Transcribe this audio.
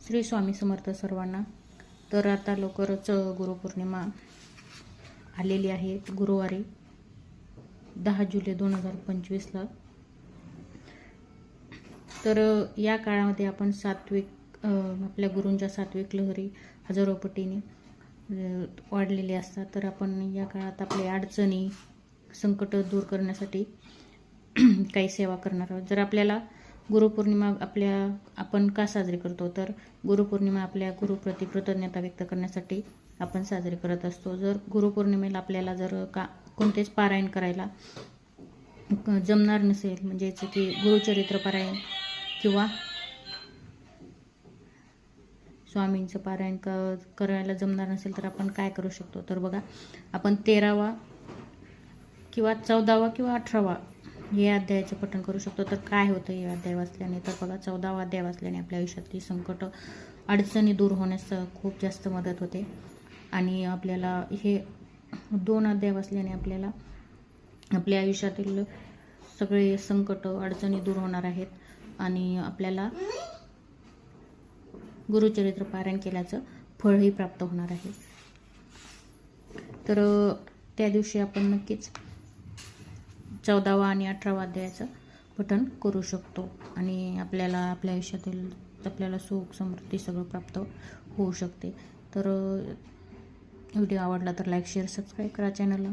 श्री स्वामी समर्थ सर्वांना। तर आता लवकरच गुरुपौर्णिमा आलेली आहे, गुरुवारी 10 जुलै 2025ला। तर या काळामध्ये आपण सात्विक आपल्या गुरूंच्या सात्विक लहरी हजारो पटीने वाढलेले असतात। तर आपण या काळात आपल्या अडचणी संकट दूर करण्यासाठी काही सेवा करणार आहोत। जर आपल्याला गुरुपौर्णिमा आपण का साजरी करतो, तर गुरुपौर्णिमा आपल्या गुरुप्रती कृतज्ञता व्यक्त करण्यासाठी आपण साजरी करत असतो। जर गुरुपौर्णिमेला आपल्याला जर कोणतेच पारायण करायला जमणार नसेल, म्हणजेच की गुरुचरित्र पारायण किंवा स्वामींचं पारायण करायला जमणार नसेल, तर आपण काय करू शकतो, तर बघा, आपण 13वा किंवा 14वा किंवा 18वा या अध्यायाचं पठण करू शकतो। तर काय होतं या अध्याय वाचल्याने, तर बघा, 14वा अध्याय वाचल्याने आपल्या आयुष्यातली संकट अडचणी दूर होण्यास खूप जास्त मदत होते। आणि आपल्याला हे 2 अध्याय वाचल्याने आपल्याला आपल्या आयुष्यातील सगळे संकट अडचणी दूर होणार आहेत आणि आपल्याला गुरुचरित्र पारायण केल्याचं फळही प्राप्त होणार आहे। तर त्या दिवशी आपण नक्कीच 14वा आणि 18वा अध्यायाचं पठण करू शकतो आणि आपल्याला आपल्या आयुष्यातील आपल्याला सुख समृद्धी सगळं प्राप्त होऊ शकते। तर व्हिडिओ आवडला तर लाईक शेअर सबस्क्राईब करा चॅनलला।